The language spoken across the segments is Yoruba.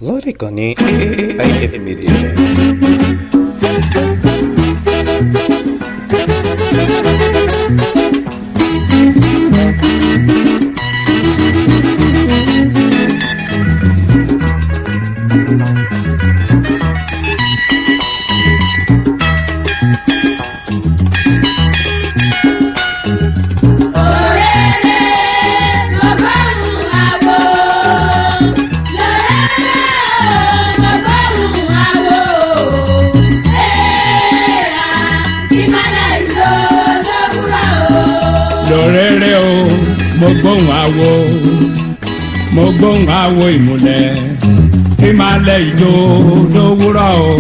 lórí ìkànnì AIF Media. Lórere o, mo gbóhùn awo, mo gbóhùn awo ìmùlẹ̀, ìmàlẹ̀ ìjó lówùrọ̀ o.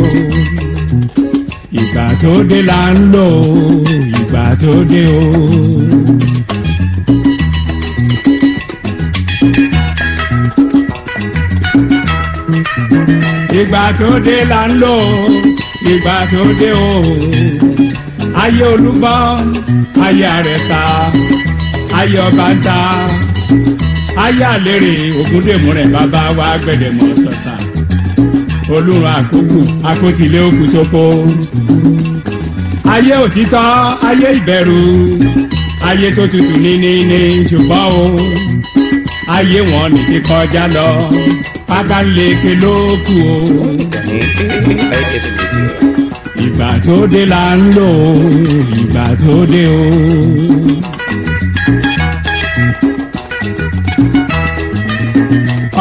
Ìgbà tó dé là ń lò ó, ìgbà tó dé o. Ìgbà tó dé là ń lò ó, ìgbà tó dé o. Ayé Olúgbọ́n, ayé Àrẹ̀sà, ayé Ọbàntà, ayé Àlérè Ògúndèmúrẹ̀ bàbá wa Gbẹ̀dẹ̀mọ̀ Ṣọ̀ṣà. Olúrun àkókò akótilé òkú tó kó. Ayé òtítọ́, ayé ìbẹ̀rù, ayé tó tutù níní ṣùgbọ́n o. Ayé wọn ní ti kọjá lọ, pákánleke ló kù o. Ìkànnì AIF Media. Ìgbà tó dé là ń lò ó, ìgbà tó dé o.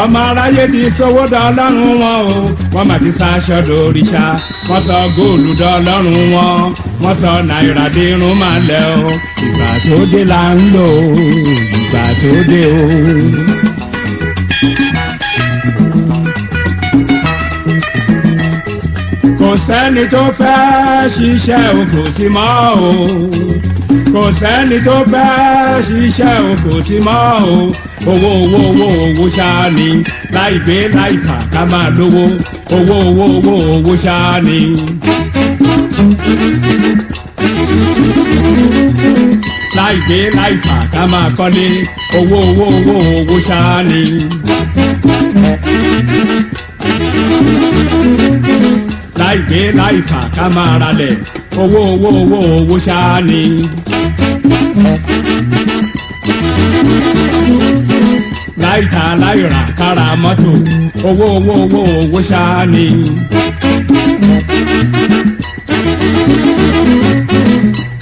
Ọmọ aráyé ti sọwọ́ dọ́lọ́run wọn o, wọ́n mà ti sáṣọ dòrìṣà, wọ́n sọ góòlù dọ́lọ́run wọn, wọ́n sọ náírà dírun máa lẹ̀ o. Ìgbà tó dé là ń lò ó, ìgbà tó dé o. Kò sẹ́ni tó fẹ́ ṣiṣẹ́ o kò sí mọ́ o. Kò sẹ́ni tó fẹ́ ṣiṣẹ́ o kò sí mọ́ o. Owó ṣáá ni, láì gbé láì kà ká máa lówó. Owó ṣáá ni. Láì gbé láì kà ká máa kọ́lé. Owó ṣáá ni. Láì gbé láì fà ká máa ralẹ̀, owó ṣáá ni. Láì ta láì rà kára mọ́tò, owó ṣáá ni.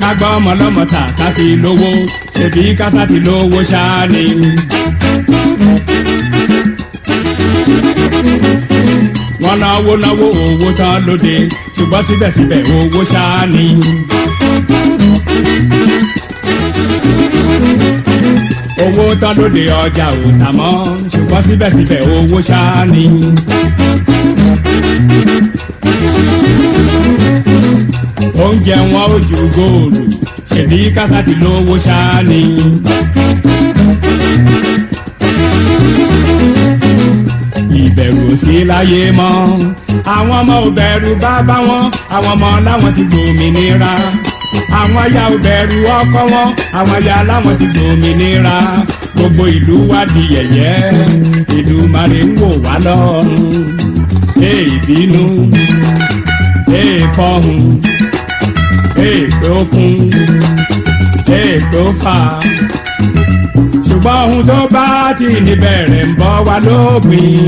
Ká gbọ́ ọmọ lọ́mọ tà ká fi lówó, ṣèbí kásá ti lówó ṣáá ni. Wọ́n náwó owó tán lóde, ṣùgbọ́n síbẹ̀síbẹ̀ owó ṣáá ni. Owó tán lóde ọjà ò tà mọ́, ṣùgbọ́n síbẹ̀síbẹ̀ owó ṣáá ni. Oúnjẹ wọn ò ju góòlù, ṣèbí kásá ti lówó ṣáá ni. Ìbẹ̀rù ò sí láyé mọ́, àwọn ọmọ ò bẹ̀rù bàbá wọn, àwọn ọmọ láwọn ti gbòmìnira. Àwọn aya ò bẹ̀rù ọkọ wọn, àwọn aya láwọn ti gbòmìnira. Gbogbo ìlú wá di yẹ̀yẹ́, Èdùmàrè ń wò wá lọ́rùn. Ìbínú, fọ́hùn, pé ó kún, pé ó fà. Ṣùgbọ́n ohun tó bá ti níbẹ̀rẹ̀ ń bọ̀ wá lópin.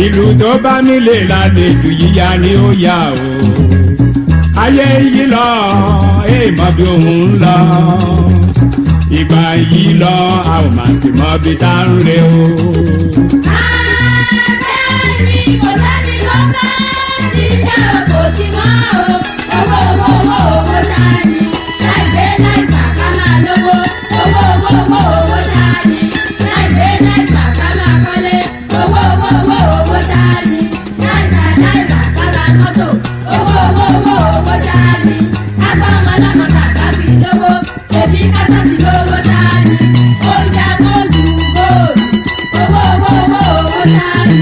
Ìlú tó bá nílé lálejò yíya ni ó yà o. Ayé yìí lọ, èèmọ̀ bí òun ń lọ. Ìgbà yìí lọ, a ò máa sì mọ bí tá ń re o. Àbẹ́ẹ̀ni kò sẹ́ni tó fẹ́ ṣiṣẹ́ kò sí mọ́ o. Owó ṣáá ni, láì gbé láì fà ká máa lówó. Owó ṣáá ni, láì gbé láì fà ká máa kọ́lé. Owó ṣáá ni, láì ta láì rà ká ra mọ́tò. Owó ṣáá ni, agbá ọmọ lọ́mọ kàkà fi lówó. Ṣèbí kásá ti lówó ṣáá ni, oúnjẹ góòlù. Owó ṣáá ni,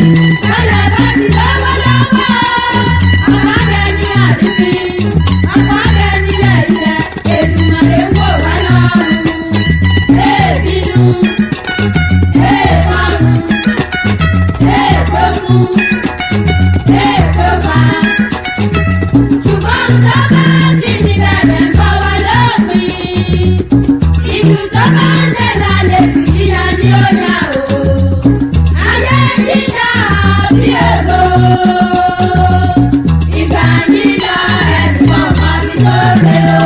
lọ́yà bá ti lówó lọ́wọ́. Ọmọ abẹ ní àdìmí, ọmọ abẹ nílẹ̀ ilẹ̀, Èdùmàrè ń wò wá lọ́rùn. Èbínú, èèkọ́rùn, èèkọ́rùn. lókun. Èkó fa. Ṣùgbọ́n tó bá ti níbẹ̀rẹ̀ ń bọ̀ wá lópin. Ìlú tó bá ń lè lálẹ́ jù yíya ni ó yá o. Ayé yíyá bí èbó. Ìgbà yíyá ẹnìkan mọ bí tó lé o.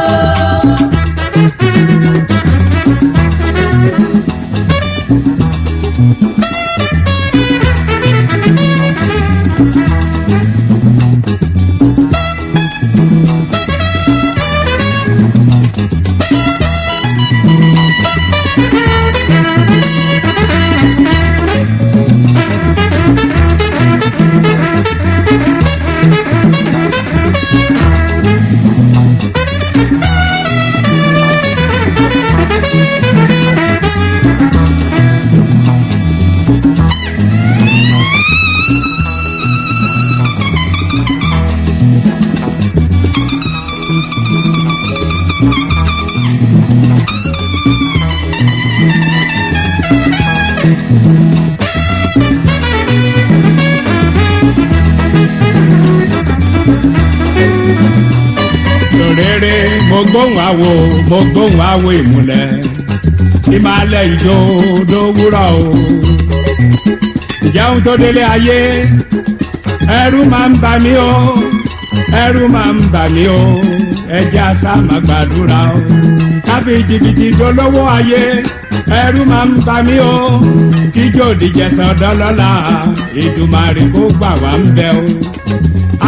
mo gbóhùn àwo ìmùlẹ̀ ìmàlẹ̀ ìjó lówùrọ̀ o. ìjẹun tó délé ayé ẹ̀rù máa ń bà mí o, ẹ̀rù máa ń bà mí o, ẹjẹ́ àṣà máa gbàdúrà o. káfí jìbìtì dolówó ayé ẹ̀rù máa ń bà mí o, kíjó dìjẹsán dọ́lọ́lá Èdùmàrè kó gbà wá ń bẹ̀ o.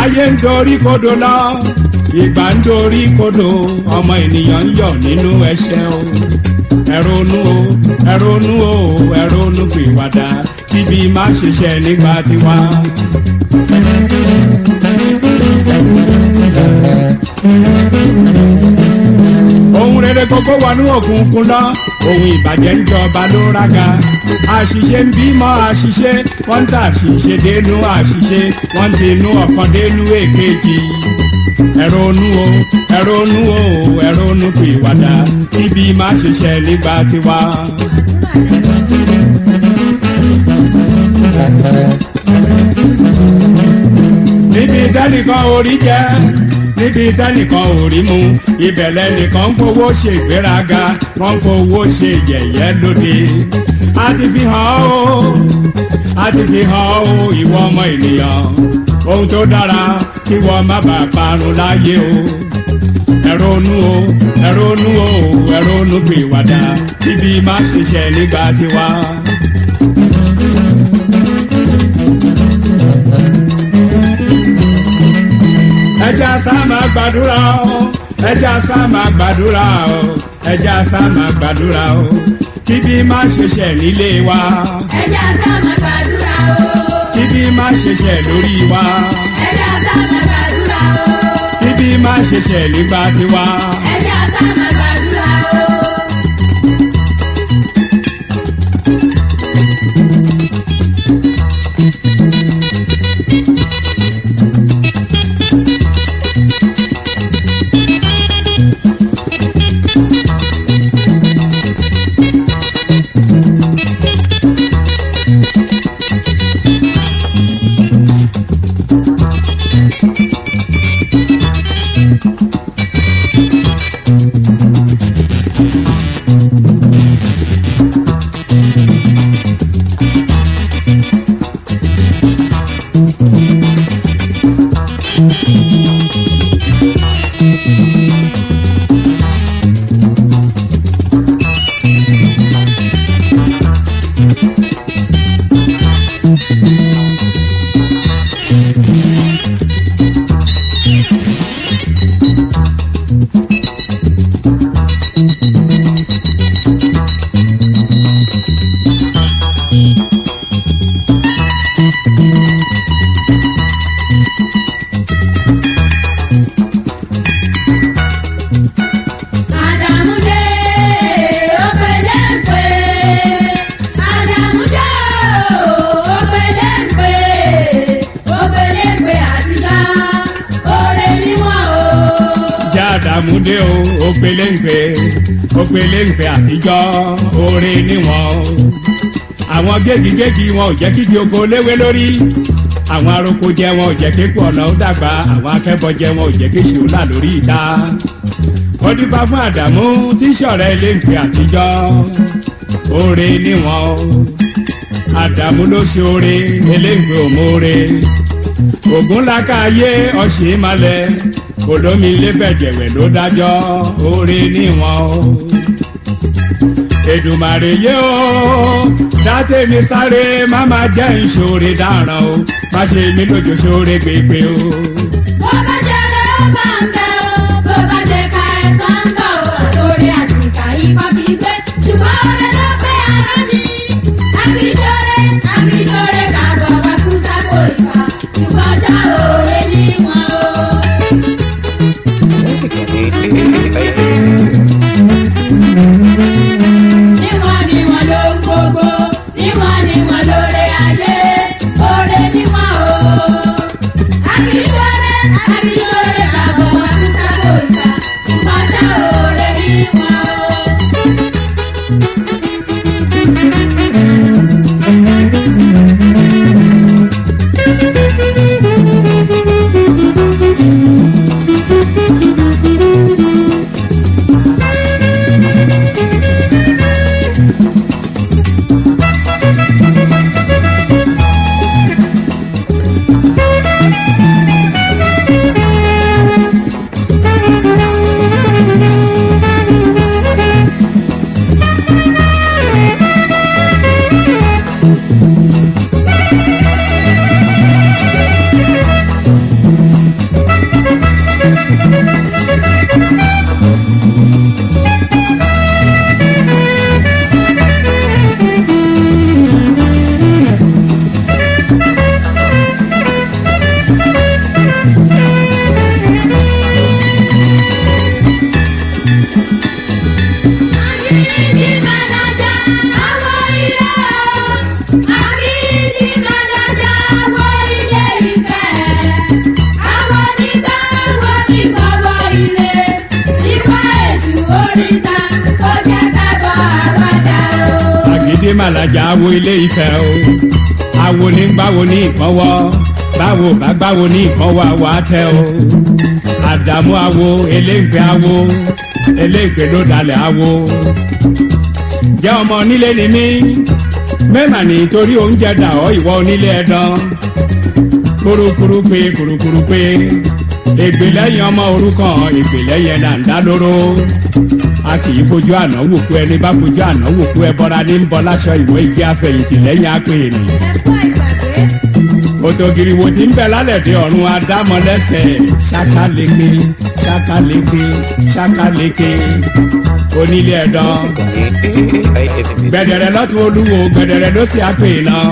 ayé ń dorí kodò lọ ìgbà ń dorí kodò ọmọ ènìyàn ń yọ̀ nínú ẹ̀ṣẹ̀ o. ẹ ronú o, ẹ ronú o, ẹ ronú pìwàdà kíbi má ṣiṣẹ́ nígbà tiwa. ohun rere kókó wọnú òkùnkùn lọ ohun ìbàjẹ́ ń jọba ló rága. àṣìṣe ń bímọ àṣìṣe wọ́n ń tà àṣìṣe dénú àṣìṣe wọ́n ń tinú ọ̀kan dénú èkejì. ẹ ronú o, ẹ ronú o, ẹ ronú pìwàdà kíbi má ṣiṣẹ́ nígbà tiwa. níbi tẹ́nìkan orí jẹ́ níbi tẹ́nìkan orí mu ìbẹ̀lẹ̀ nìkan ń fowó ṣe ìgbéraga wọ́n ń fowó ṣe yẹ̀yẹ́ lóde. a ti fi hàn ó, a ti fi hàn ó ìwọ ọmọ ènìyàn ohun tó dára kí wọ́n má bàa parun láyé o. ẹ ronú o, ẹ ronú o, ẹ ronú pìwàdà kíbi má ṣiṣẹ́ nígbà tiwa. ẹjẹ́ àṣà máa gbàdúrà o, ẹjẹ́ àṣà máa gbàdúrà o, ẹjẹ́ àṣà máa gbàdúrà o kíbi má ṣiṣẹ́ nílé wa. ẹjẹ́ àṣà máa gbàdúrà o. kíbi má ṣiṣẹ́ lórí wa. ẹjẹ́ àṣà máa gbàdúrà o. kíbi má ṣiṣẹ́ nígbà tiwa. ẹjẹ́ àṣà máa gbàdúrà o. Àdàmúdé o, ògbéléǹgbé àtijọ́ oore níwọ̀n. àwọn gégigégi wọn ò jẹ́ kígi oko léwé lórí àwọn aroko jẹ wọn ò jẹ́ kéku ọ̀nà ó dàgbà àwọn akẹ́bọ jẹ wọn ò jẹ́ kéṣe ó là lórí ìta ó dífá fún àdàmú tí sọ̀rẹ́ ilé ìpè àtijọ́ oore níwọ̀n àdàmú ló ṣe oore eléǹgbé òmóore ògún làkàyé ọ̀sìn malẹ̀ olómi lébẹ̀jẹ̀wẹ̀ ló dájọ́ oore níwọ̀n Èdùmàrè yé o dátẹ́mi sáré má má jẹ́ ìṣòro dáràn o má ṣe mí lójó ṣòro gbégbé o. bó bá ṣe rẹ̀ ó bá ń bẹ́ o bó bá ṣe ka ẹ̀sán ń bọ̀ o àtòrí àti ìkà ikọ̀ kì í gbé ṣùgbọ́n ọ̀rẹ́ ló pé ara mi àbíṣọ́rẹ́ kàbọ̀ wá kú sábò ìkà ṣùgbọ́n ṣá òòrè níwọ̀n o. Níwọ̀n ló ń gbogbo níwọ̀n lóore ayé òòrè níwọ̀n o. Àbíṣọ́rẹ́ kàbọ̀ wá kú sábò ìkà ṣùgbọ́n ṣá òòrè níwọ̀n o. Àgídí màlàjà wo ilé Ifẹ̀ o awo ní gbáwo ní ìpọ́nwọ́ báwo bá gbáwo ní ìpọ́nwọ́ àwọ̀ àtẹ o Àdàmú awo eléǹgbé awo eléǹgbé ló dalẹ̀ awo jẹ́ ọmọ onílé ni mí mẹ́mà nítorí oúnjẹ dà ọ́ ìwọ onílé ẹ̀dán kúrúkúrú pé ègbè lẹ́yìn ọmọ òrukàn ègbè lẹ́yìn ẹ̀dá ń dá lóró a kì í fojú àná wò kú ẹni bá fojú àná wò kú ẹ bọ́ra ní ń bọ́ láṣọ ìwé ìgbé àfẹ̀yìntì lẹ́yìn àpè ènìyàn. òtògìrì wo ti ń bẹ lálẹ́ dé ọ̀run adámọ́lẹ́sẹ̀ ṣákàlékè onílé ẹ̀dán gbẹ̀dẹ̀rẹ̀ lọ́tún olúwo gbẹ̀dẹ̀rẹ̀ ló sì àpè náà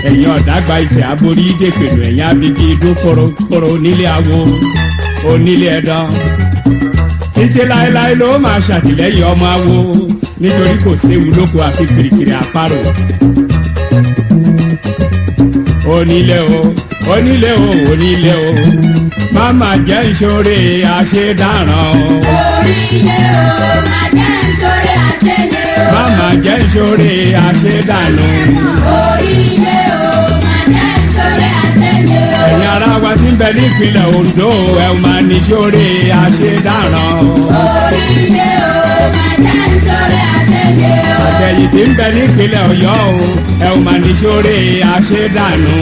ẹ̀yin ọ̀dàgbà Ifẹ̀ aborí dèpèlú ẹ̀yin abigi idún kóró nílé awo onílé ẹ̀dán títí láéláé ló máa ṣàtìlẹ́yìn ọmọ awo nítorí kò séwu lóko àfi kìrìkìrì àparò onílé o máma jẹ́ ìṣòro àṣedáràn o. Onílé o má jẹ́ ìṣòro àṣedé o. Máma jẹ́ ìṣòro àṣedànù. Onílé o má jẹ́ ìṣòro àṣedé o. Ẹ̀yin ará wa tí ń bẹ ní ìpínlẹ̀ Ondo ẹ̀ máa ní ìṣòro àṣedáràn o. Onílé o má jẹ́ ìṣòro àṣedé o. Àtẹ̀yìn tí ń bẹ ní ìpínlẹ̀ Ọ̀yọ́ o ẹ̀ máa ní ìṣòro àṣedànù.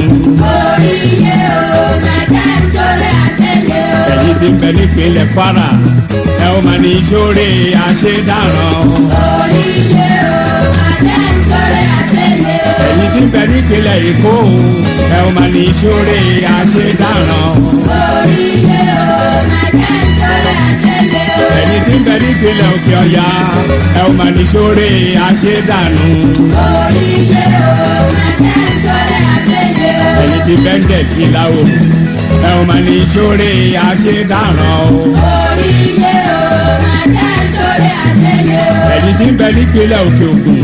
Onílé o má jẹ́ ìṣòro àṣedé o. Ẹ̀yin tí ń bẹ ní ìpínlẹ̀ Kwara ẹ̀ máa ní ìṣòro àṣedáràn. Onílé o má jẹ́ ìṣòro àṣedé o. Ẹ̀yin tí ń bẹ ní ìpínlẹ̀ Èkó ẹ̀ máa ní ìṣòro àṣedáràn. Onílé o má jẹ́ ìṣòro àṣedé o. Ẹ̀yin tí ń bẹ ní ìpínlẹ̀ Òkè Ọ̀yà ẹ̀ máa ní ìṣòro àṣedànù. Onílé o má jẹ́ ìṣòro àṣedé o. Ẹ̀yin tí bẹ́ńdẹ̀ ìlà Oòrùn ẹ̀ máa ní ìṣòro àṣedáràn. Onílé o má jẹ́ ìṣòro àṣedé o. Ẹ̀yin tí ń bẹ ní ìpínlẹ̀ Òkè Ògùn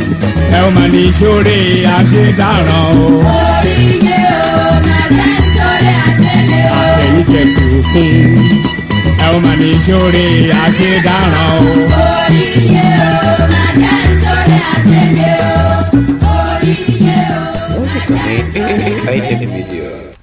ẹ̀ máa ní ìṣòro àṣedáràn. Onílé o má jẹ́ ìṣòro àṣedé o. Àtẹ̀yìn jẹ̀kù òkun ẹ̀ máa ní ìṣòro àṣedáràn. Onílé o má jẹ́ ìṣòro àṣedé o. Onílé. High Tech Media.